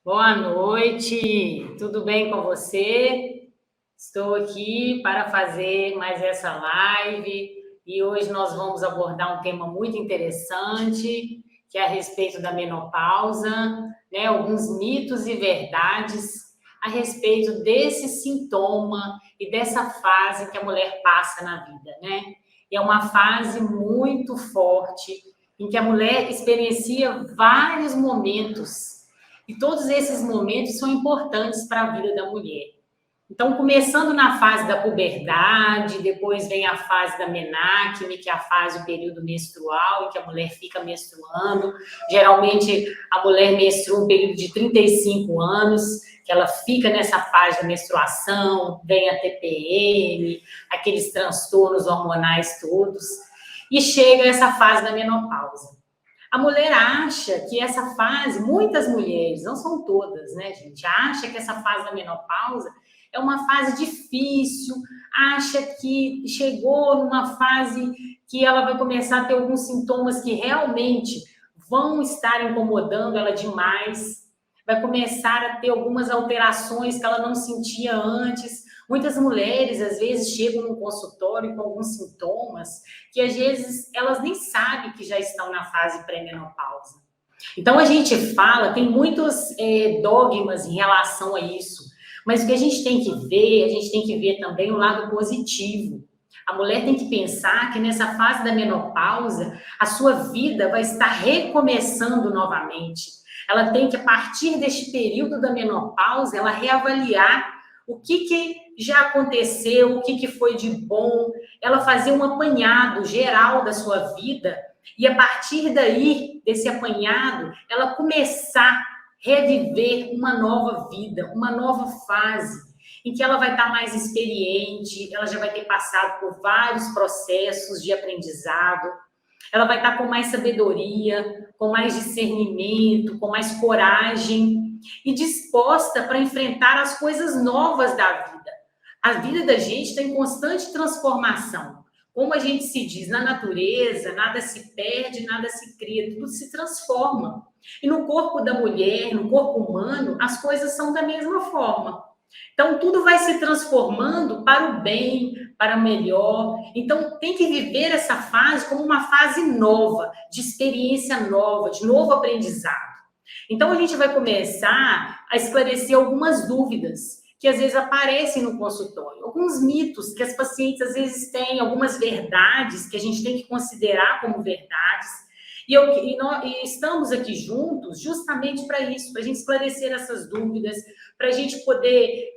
Boa noite, tudo bem com você? Estou aqui para fazer mais essa live e hoje nós vamos abordar um tema muito interessante, que é a respeito da menopausa, né? Alguns mitos e verdades a respeito desse sintoma e dessa fase que a mulher passa na vida, né? E é uma fase muito forte em que a mulher experiencia vários momentos e todos esses momentos são importantes para a vida da mulher. Então, começando na fase da puberdade, depois vem a fase da menacme, que é a fase do período menstrual, em que a mulher fica menstruando. Geralmente, a mulher menstrua um período de 35 anos, que ela fica nessa fase da menstruação, vem a TPM, aqueles transtornos hormonais todos, e chega essa fase da menopausa. A mulher acha que essa fase, muitas mulheres, não são todas, né, gente? Acha que essa fase da menopausa é uma fase difícil, acha que chegou numa fase que ela vai começar a ter alguns sintomas que realmente vão estar incomodando ela demais, vai começar a ter algumas alterações que ela não sentia antes. Muitas mulheres, às vezes, chegam no consultório com alguns sintomas que, às vezes, elas nem sabem que já estão na fase pré-menopausa. Então, a gente fala, tem muitos dogmas em relação a isso, mas o que a gente tem que ver, a gente tem que ver também o lado positivo. A mulher tem que pensar que nessa fase da menopausa, a sua vida vai estar recomeçando novamente. Ela tem que, a partir deste período da menopausa, ela reavaliar o que já aconteceu, o que foi de bom, ela fazer um apanhado geral da sua vida e, a partir daí, desse apanhado, ela começar a reviver uma nova vida, uma nova fase, em que ela vai estar mais experiente, ela já vai ter passado por vários processos de aprendizado, ela vai estar com mais sabedoria, com mais discernimento, com mais coragem e disposta para enfrentar as coisas novas da vida. A vida da gente está em constante transformação. Como a gente se diz, na natureza, nada se perde, nada se cria, tudo se transforma. E no corpo da mulher, no corpo humano, as coisas são da mesma forma. Então, tudo vai se transformando para o bem, para o melhor. Então, tem que viver essa fase como uma fase nova, de experiência nova, de novo aprendizado. Então, a gente vai começar a esclarecer algumas dúvidas que às vezes aparecem no consultório, alguns mitos que as pacientes às vezes têm, algumas verdades que a gente tem que considerar como verdades. E estamos aqui juntos justamente para isso, para a gente esclarecer essas dúvidas, para a gente poder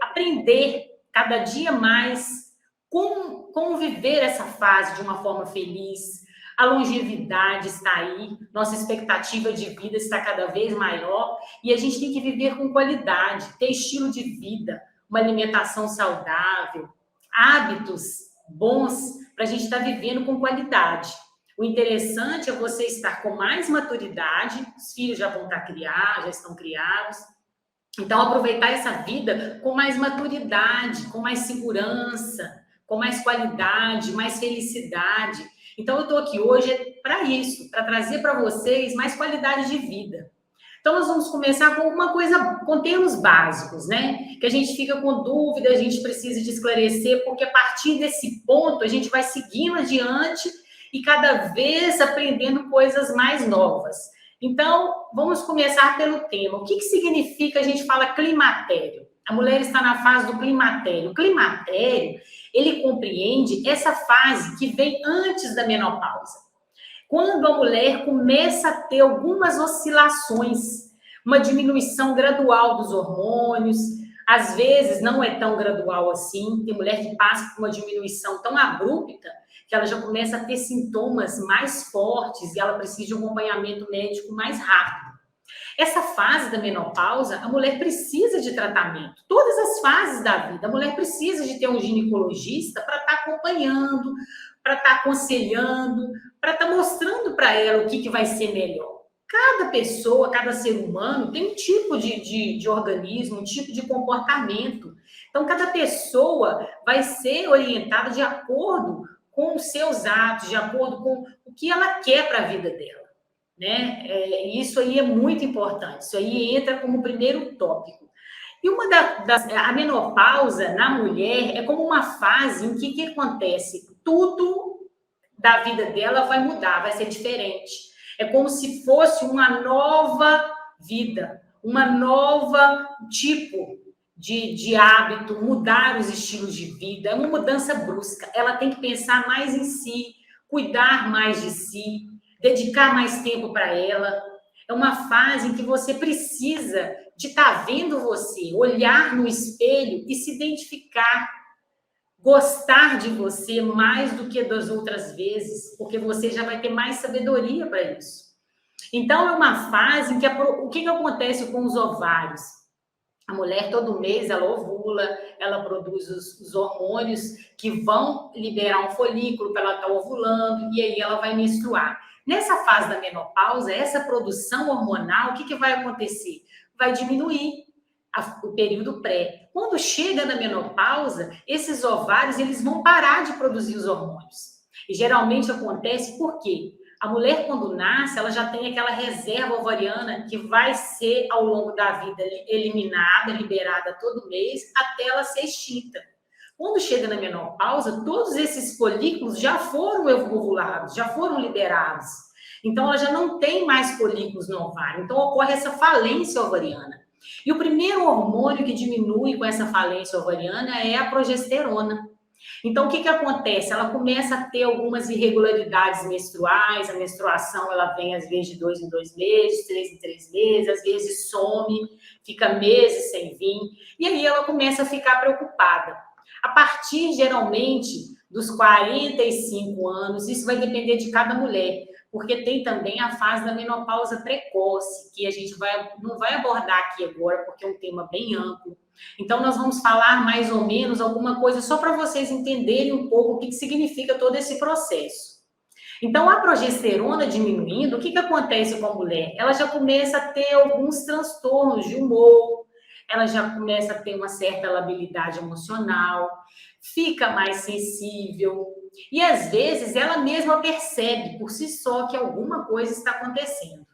aprender cada dia mais como viver essa fase de uma forma feliz. A longevidade está aí, nossa expectativa de vida está cada vez maior e a gente tem que viver com qualidade, ter estilo de vida, uma alimentação saudável, hábitos bons para a gente estar vivendo com qualidade. O interessante é você estar com mais maturidade, os filhos já vão estar criados, já estão criados. Então, aproveitar essa vida com mais maturidade, com mais segurança, com mais qualidade, mais felicidade. Então, eu estou aqui hoje para isso, para trazer para vocês mais qualidade de vida. Então, nós vamos começar com uma coisa, com termos básicos, né? Que a gente fica com dúvida, a gente precisa de esclarecer, porque a partir desse ponto a gente vai seguindo adiante e cada vez aprendendo coisas mais novas. Então, vamos começar pelo tema. O que significa a gente fala climatério? A mulher está na fase do climatério. O climatério, ele compreende essa fase que vem antes da menopausa. Quando a mulher começa a ter algumas oscilações, uma diminuição gradual dos hormônios, às vezes não é tão gradual assim, tem mulher que passa por uma diminuição tão abrupta que ela já começa a ter sintomas mais fortes e ela precisa de um acompanhamento médico mais rápido. Essa fase da menopausa, a mulher precisa de tratamento. Todas as fases da vida, a mulher precisa de ter um ginecologista para estar acompanhando, para estar aconselhando, para estar mostrando para ela o que vai ser melhor. Cada pessoa, cada ser humano tem um tipo de organismo, um tipo de comportamento. Então, cada pessoa vai ser orientada de acordo com os seus atos, de acordo com o que ela quer para a vida dela. né? Isso aí é muito importante. Isso aí entra como primeiro tópico. E a menopausa na mulher é como uma fase em que acontece? Tudo da vida dela vai mudar, vai ser diferente. É como se fosse uma nova vida, uma nova tipo de hábito, mudar os estilos de vida, é uma mudança brusca. Ela tem que pensar mais em si, cuidar mais de si, dedicar mais tempo para ela. É uma fase em que você precisa de estar vendo você, olhar no espelho e se identificar, gostar de você mais do que das outras vezes, porque você já vai ter mais sabedoria para isso. Então, é uma fase em que o que acontece com os ovários? A mulher, todo mês, ela ovula, ela produz os hormônios que vão liberar um folículo para ela estar ovulando, e aí ela vai menstruar. Nessa fase da menopausa, essa produção hormonal, o que vai acontecer? Vai diminuir o período pré. Quando chega na menopausa, esses ovários eles vão parar de produzir os hormônios. E geralmente acontece por quê? A mulher, quando nasce, ela já tem aquela reserva ovariana que vai ser, ao longo da vida, eliminada, liberada todo mês, até ela ser extinta. Quando chega na menopausa, todos esses folículos já foram ovulados, já foram liberados. Então, ela já não tem mais folículos no ovário. Então, ocorre essa falência ovariana. E o primeiro hormônio que diminui com essa falência ovariana é a progesterona. Então, o que acontece? Ela começa a ter algumas irregularidades menstruais, a menstruação ela vem às vezes de 2 em 2 meses, 3 em 3 meses, às vezes some, fica meses sem vir, e aí ela começa a ficar preocupada. A partir, geralmente, dos 45 anos, isso vai depender de cada mulher, porque tem também a fase da menopausa precoce, que a gente não vai abordar aqui agora, porque é um tema bem amplo. Então, nós vamos falar mais ou menos alguma coisa só para vocês entenderem um pouco o que significa todo esse processo. Então, a progesterona diminuindo, o que acontece com a mulher? Ela já começa a ter alguns transtornos de humor, ela já começa a ter uma certa labilidade emocional, fica mais sensível, e às vezes ela mesma percebe por si só que alguma coisa está acontecendo.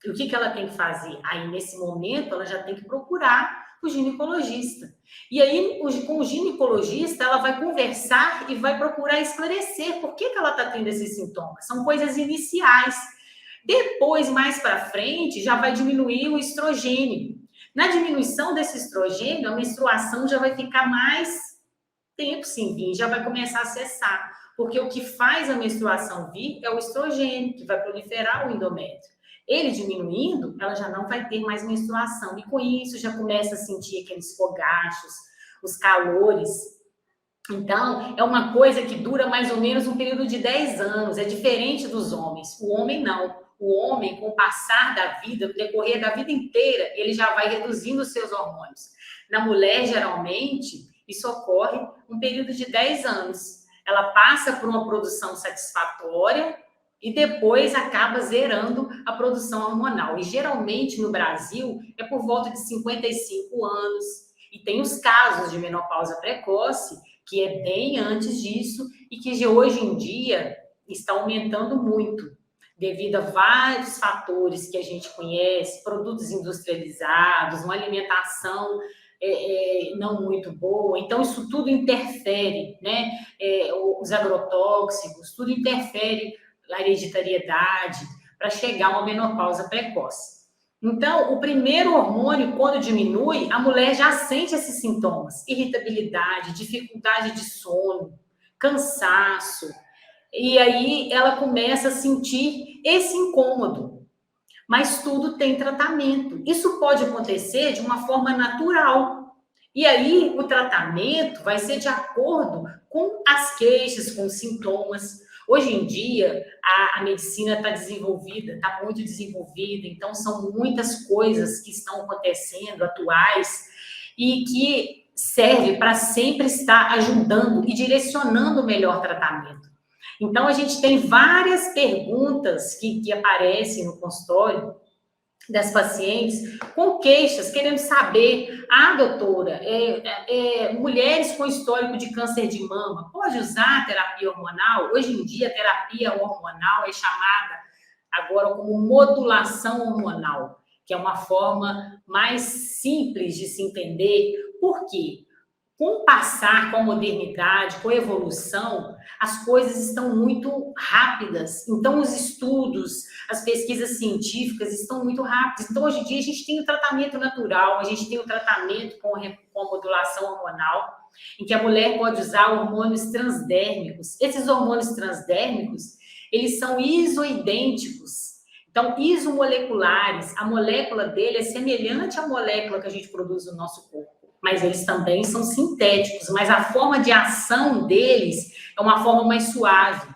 E o que ela tem que fazer? Aí, nesse momento, ela já tem que procurar o ginecologista. E aí, com o ginecologista, ela vai conversar e vai procurar esclarecer por que ela está tendo esses sintomas. São coisas iniciais. Depois, mais para frente, já vai diminuir o estrogênio. Na diminuição desse estrogênio, a menstruação já vai ficar mais tempo sem vir, já vai começar a cessar. Porque o que faz a menstruação vir é o estrogênio, que vai proliferar o endométrio. Ele diminuindo, ela já não vai ter mais menstruação. E com isso, já começa a sentir aqueles fogachos, os calores. Então, é uma coisa que dura mais ou menos um período de 10 anos. É diferente dos homens. O homem não. O homem, com o passar da vida, no decorrer da vida inteira, ele já vai reduzindo os seus hormônios. Na mulher, geralmente, isso ocorre um período de 10 anos. Ela passa por uma produção satisfatória e depois acaba zerando a produção hormonal. E geralmente no Brasil é por volta de 55 anos. E tem os casos de menopausa precoce, que é bem antes disso e que hoje em dia está aumentando muito, devido a vários fatores que a gente conhece, produtos industrializados, uma alimentação não muito boa. Então, isso tudo interfere, né? Os agrotóxicos, tudo interfere a hereditariedade, para chegar a uma menopausa precoce. Então, o primeiro hormônio, quando diminui, a mulher já sente esses sintomas: irritabilidade, dificuldade de sono, cansaço. E aí ela começa a sentir esse incômodo. Mas tudo tem tratamento. Isso pode acontecer de uma forma natural. E aí o tratamento vai ser de acordo com as queixas, com os sintomas. Hoje em dia, a medicina está desenvolvida, está muito desenvolvida, então são muitas coisas que estão acontecendo, atuais, e que serve para sempre estar ajudando e direcionando o melhor tratamento. Então, a gente tem várias perguntas que aparecem no consultório das pacientes com queixas, querendo saber: doutora, mulheres com histórico de câncer de mama, pode usar terapia hormonal? Hoje em dia, a terapia hormonal é chamada agora como modulação hormonal, que é uma forma mais simples de se entender. Por quê? Com o passar, com a modernidade, com a evolução, as coisas estão muito rápidas. Então, os estudos, as pesquisas científicas estão muito rápidas. Então, hoje em dia, a gente tem o tratamento natural, a gente tem o tratamento com a modulação hormonal, em que a mulher pode usar hormônios transdérmicos. Esses hormônios transdérmicos, eles são isoidênticos. Então, isomoleculares, a molécula dele é semelhante à molécula que a gente produz no nosso corpo, mas eles também são sintéticos, mas a forma de ação deles é uma forma mais suave,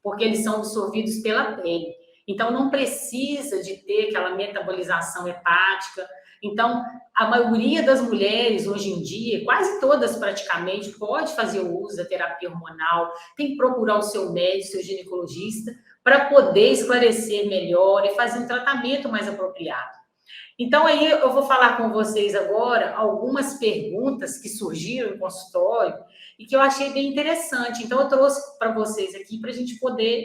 porque eles são absorvidos pela pele. Então, não precisa de ter aquela metabolização hepática. Então, a maioria das mulheres, hoje em dia, quase todas praticamente, pode fazer o uso da terapia hormonal, tem que procurar o seu médico, seu ginecologista, para poder esclarecer melhor e fazer um tratamento mais apropriado. Então, aí eu vou falar com vocês agora algumas perguntas que surgiram em consultório e que eu achei bem interessante. Então, eu trouxe para vocês aqui para a gente poder,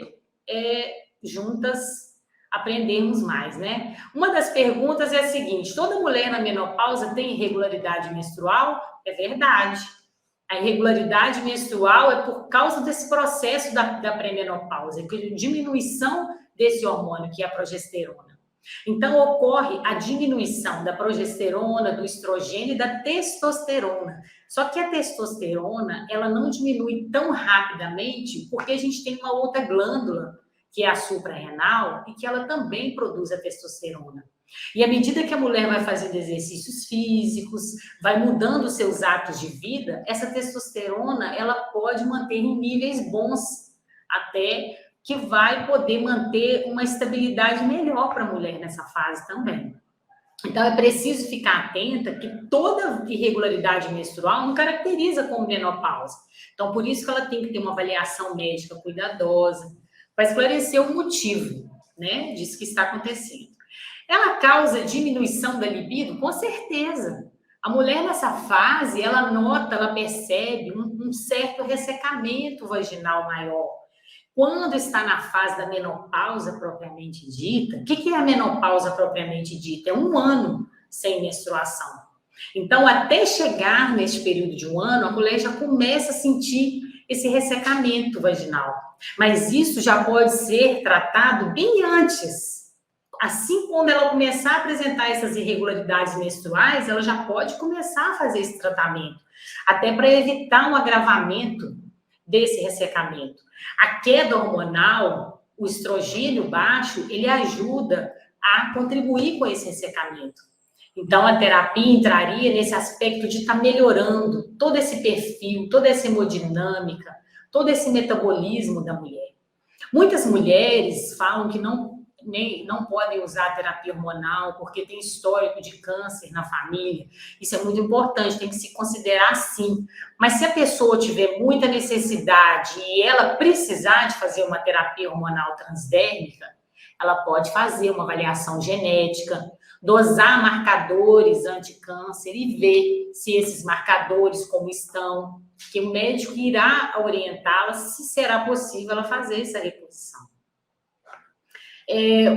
juntas, aprendermos mais, né? Uma das perguntas é a seguinte: toda mulher na menopausa tem irregularidade menstrual? É verdade. A irregularidade menstrual é por causa desse processo da pré-menopausa, que é a diminuição desse hormônio, que é a progesterona. Então, ocorre a diminuição da progesterona, do estrogênio e da testosterona. Só que a testosterona, ela não diminui tão rapidamente, porque a gente tem uma outra glândula, que é a suprarrenal, e que ela também produz a testosterona. E à medida que a mulher vai fazendo exercícios físicos, vai mudando os seus hábitos de vida, essa testosterona, ela pode manter em níveis bons, até que vai poder manter uma estabilidade melhor para a mulher nessa fase também. Então, é preciso ficar atenta que toda irregularidade menstrual não caracteriza como menopausa. Então, por isso que ela tem que ter uma avaliação médica cuidadosa, para esclarecer o motivo, né, disso que está acontecendo. Ela causa diminuição da libido? Com certeza. A mulher nessa fase, ela nota, ela percebe um certo ressecamento vaginal maior. Quando está na fase da menopausa propriamente dita, o que é a menopausa propriamente dita? É 1 ano sem menstruação. Então, até chegar nesse período de 1 ano, a mulher já começa a sentir esse ressecamento vaginal. Mas isso já pode ser tratado bem antes. Assim, quando ela começar a apresentar essas irregularidades menstruais, ela já pode começar a fazer esse tratamento, até para evitar um agravamento desse ressecamento. A queda hormonal, o estrogênio baixo, ele ajuda a contribuir com esse ressecamento. Então, a terapia entraria nesse aspecto de estar melhorando todo esse perfil, toda essa hemodinâmica, todo esse metabolismo da mulher. Muitas mulheres falam que não podem usar a terapia hormonal porque tem histórico de câncer na família. Isso é muito importante, tem que se considerar sim. Mas se a pessoa tiver muita necessidade e ela precisar de fazer uma terapia hormonal transdérmica, ela pode fazer uma avaliação genética, dosar marcadores anticâncer e ver se esses marcadores como estão, que o médico irá orientá-la se será possível ela fazer essa reposição.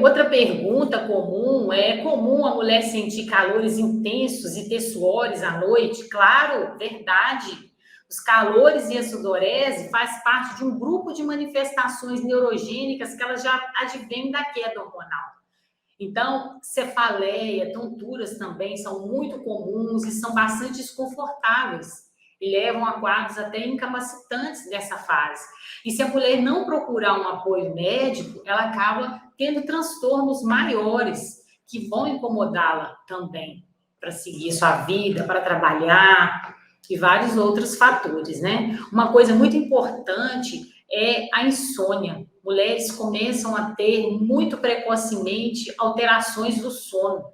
Outra pergunta comum: é comum a mulher sentir calores intensos e ter suores à noite? Claro, verdade. Os calores e a sudorese faz parte de um grupo de manifestações neurogênicas que elas já advêm da queda hormonal. Então, cefaleia, tonturas também são muito comuns e são bastante desconfortáveis e levam a quadros até incapacitantes nessa fase. E se a mulher não procurar um apoio médico, ela acaba tendo transtornos maiores que vão incomodá-la também para seguir sua vida, para trabalhar e vários outros fatores, né? Uma coisa muito importante é a insônia. Mulheres começam a ter muito precocemente alterações do sono.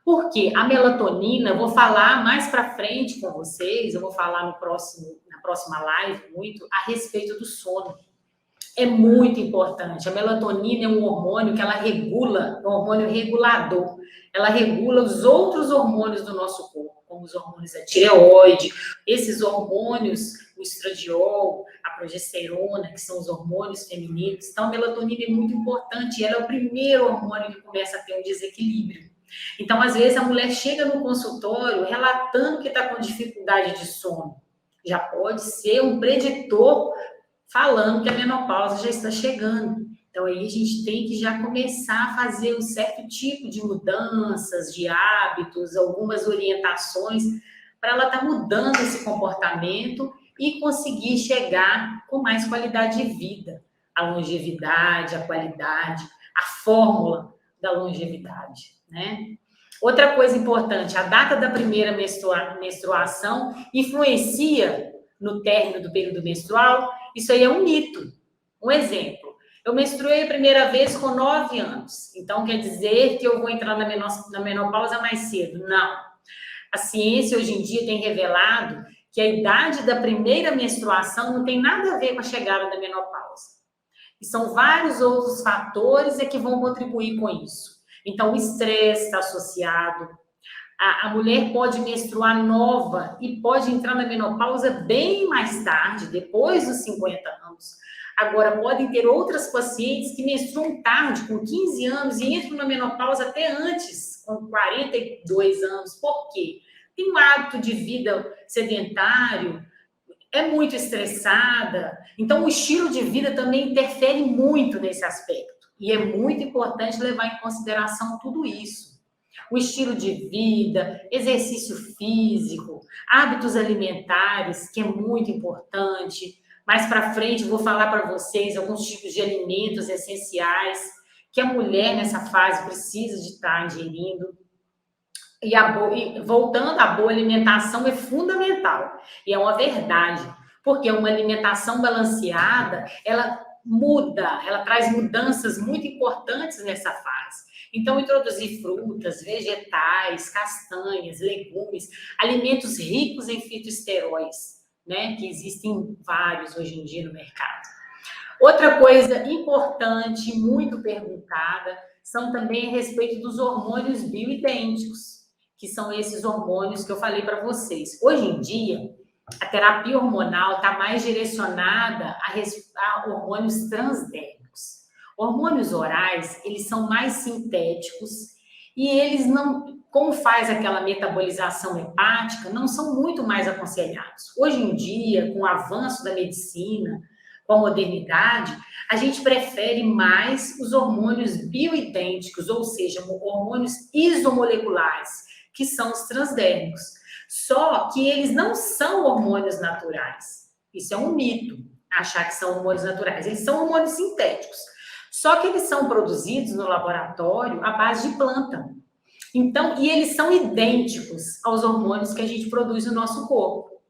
Por quê? A melatonina, eu vou falar mais para frente com vocês, eu vou falar na próxima live muito a respeito do sono. É muito importante. A melatonina é um hormônio que ela regula, é um hormônio regulador. Ela regula os outros hormônios do nosso corpo. como os hormônios da tireoide, esses hormônios, o estradiol, a progesterona, que são os hormônios femininos. Então, a melatonina é muito importante, ela é o primeiro hormônio que começa a ter um desequilíbrio. Então, às vezes, a mulher chega no consultório relatando que está com dificuldade de sono. Já pode ser um preditor falando que a menopausa já está chegando. Então, aí a gente tem que já começar a fazer um certo tipo de mudanças, de hábitos, algumas orientações, para ela estar mudando esse comportamento e conseguir chegar com mais qualidade de vida. A longevidade, a qualidade, a fórmula da longevidade, né? Outra coisa importante, a data da primeira menstruação influencia no término do período menstrual? Isso aí é um mito. Um exemplo, eu menstruei a primeira vez com 9 anos, então quer dizer que eu vou entrar na menopausa mais cedo? Não. A ciência hoje em dia tem revelado que a idade da primeira menstruação não tem nada a ver com a chegada da menopausa. E são vários outros fatores que vão contribuir com isso. Então, o estresse está associado. A mulher pode menstruar nova e pode entrar na menopausa bem mais tarde, depois dos 50 anos. Agora, podem ter outras pacientes que menstruam tarde, com 15 anos, e entram na menopausa até antes, com 42 anos. Por quê? Tem um hábito de vida sedentário, é muito estressada. Então, o estilo de vida também interfere muito nesse aspecto. E é muito importante levar em consideração tudo isso. O estilo de vida, exercício físico, hábitos alimentares, que é muito importante. Mais para frente, vou falar para vocês alguns tipos de alimentos essenciais que a mulher nessa fase precisa de estar ingerindo. E voltando, a boa alimentação é fundamental. E é uma verdade, porque uma alimentação balanceada, ela muda, ela traz mudanças muito importantes nessa fase. Então, introduzir frutas, vegetais, castanhas, legumes, alimentos ricos em fitoesteróis, né? Que existem vários hoje em dia no mercado. Outra coisa importante, muito perguntada, são também a respeito dos hormônios bioidênticos, que são esses hormônios que eu falei para vocês. Hoje em dia, a terapia hormonal está mais direcionada a hormônios transdérmicos. Hormônios orais, eles são mais sintéticos e eles não, como faz aquela metabolização hepática, não são muito mais aconselhados. Hoje em dia, com o avanço da medicina, com a modernidade, a gente prefere mais os hormônios bioidênticos, ou seja, hormônios isomoleculares, que são os transdérmicos. Só que eles não são hormônios naturais. Isso é um mito, achar que são hormônios naturais. Eles são hormônios sintéticos. Só que eles são produzidos no laboratório à base de planta. Então, e eles são idênticos aos hormônios que a gente produz no nosso corpo.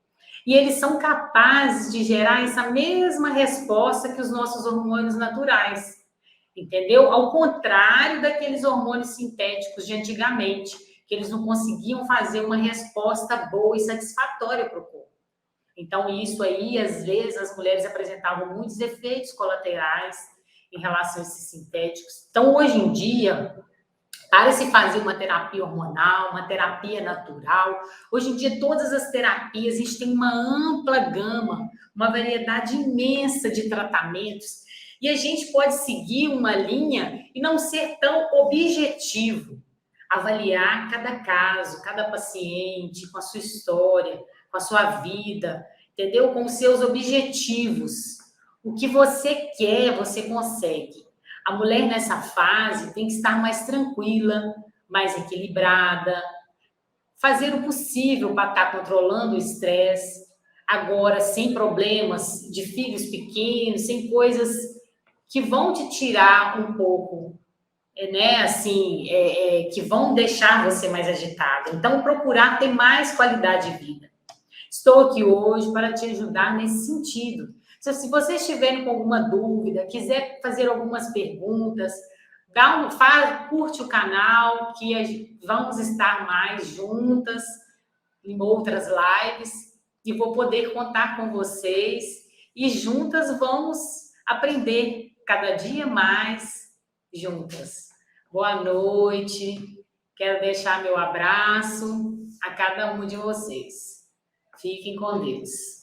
E eles são capazes de gerar essa mesma resposta que os nossos hormônios naturais. Entendeu? Ao contrário daqueles hormônios sintéticos de antigamente, que eles não conseguiam fazer uma resposta boa e satisfatória para o corpo. Então, isso aí, às vezes, as mulheres apresentavam muitos efeitos colaterais em relação a esses sintéticos. Então, hoje em dia, para se fazer uma terapia hormonal, uma terapia natural, hoje em dia, todas as terapias, a gente tem uma ampla gama, uma variedade imensa de tratamentos, e a gente pode seguir uma linha e não ser tão objetivo. Avaliar cada caso, cada paciente, com a sua história, com a sua vida, entendeu? Com os seus objetivos. O que você quer, você consegue. A mulher nessa fase tem que estar mais tranquila, mais equilibrada, fazer o possível para estar controlando o estresse, agora sem problemas de filhos pequenos, sem coisas que vão te tirar um pouco, né, assim, que vão deixar você mais agitado. Então, procurar ter mais qualidade de vida. Estou aqui hoje para te ajudar nesse sentido. Se vocês estiverem com alguma dúvida, quiser fazer algumas perguntas, curte o canal, que vamos estar mais juntas em outras lives e vou poder contar com vocês e juntas vamos aprender cada dia mais juntas. Boa noite, quero deixar meu abraço a cada um de vocês. Fiquem com Deus.